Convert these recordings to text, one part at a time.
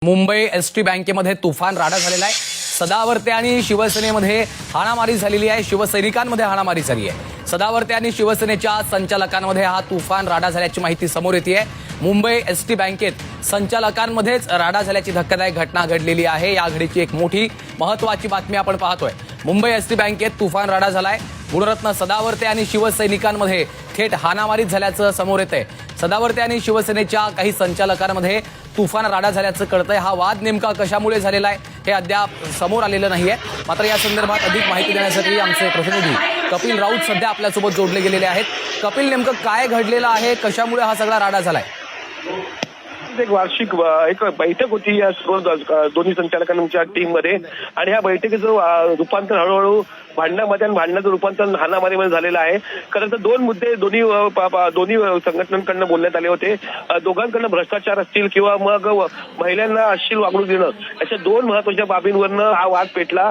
Mumbai ST बँकेमध्ये तुफान राडा झालेला आहे। सदावर्ते आणि शिवसेनेमध्ये हाणामारी झालेली आहे। शिवसैनिकांमध्ये हाणामारी झाली आहे। सदावर्ते आणि शिवसेनेच्या संचालकांमध्ये हा तुफान राडा झाल्याची माहिती समोर येते आहे। मुंबई एसटी बँकेत संचालकांमध्येच राडा झाल्याची धक्कादायक घटना घडलेली आहे। या घडीची एक मोठी महत्त्वाची बातमी आपण पाहतोय। मुंबई एसटी बँकेत तुफान राडा झालाय। गुणरत्न सदावर्ते आणि शिवसैनिकांमध्ये थेट हाणामारी झाल्याचं समोर येतंय। सदावर्ते आणि शिवसेनेच्या काही संचालकांमध्ये तुफान राडा झाल्याचं कळतंय। हा वाद नेमका कशामुळे झालेला आहे हे अद्याप समोर आलेलं नाहीये। मात्र या संदर्भात अधिक माहिती देण्यासाठी आमचे प्रतिनिधी कपिल राऊत सध्या आपल्यासोबत जोडले गेलेले आहेत। कपिल, नेमकं काय घडलेलं आहे, कशामुळे हा सगळा राडा झालाय? एक वार्षिक एक बैठक होती या दोन्ही संचालकांच्या टीम मध्ये, आणि ह्या बैठकीचं रूपांतर हळूहळू भांडणामध्ये आणि भांडणाचं रूपांतर हाणामारीमध्ये झालेलं आहे। खरं तर दोन मुद्दे दोन्ही संघटनांकडून बोलण्यात आले होते। दोघांकडून भ्रष्टाचार असतील किंवा मग महिलांना अश्लील वागणूक देणं, अशा दोन महत्वाच्या बाबींवरनं हा वाद पेटला।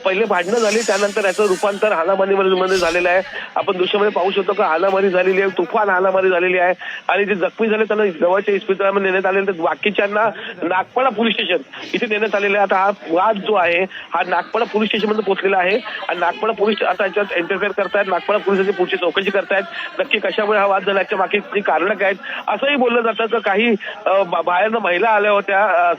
पहिले भांडणं झाली, त्यानंतर याचं रूपांतर हाणामारीमध्ये झालेलं आहे। आपण दृश्यामध्ये पाहू शकतो की हाणामारी झालेली आहे, तुफान हाणामारी झालेली आहे, आणि जे जखमी झाले त्यांना जवळच्या इस्पितळामध्ये नेण्यात आले, तर बाकीच्यांना नागपाडा पोलीस स्टेशन इथे नेण्यात आलेले आहे। आता हा वाद जो आहे हा नागपाडा पोलीस स्टेशनमध्ये पोहोचलेला आहे, आणि नागपाडा पोलीस आता याच्यात इंटरफेअर करतायत। नागपाडा पोलिसांची पुढची चौकशी करतायत। नक्की कशामुळे हा वाद झाला, याच्या बाकीची कारणं काय आहेत असंही बोललं जातं। तर काही बाहेरनं महिला आल्या होत्या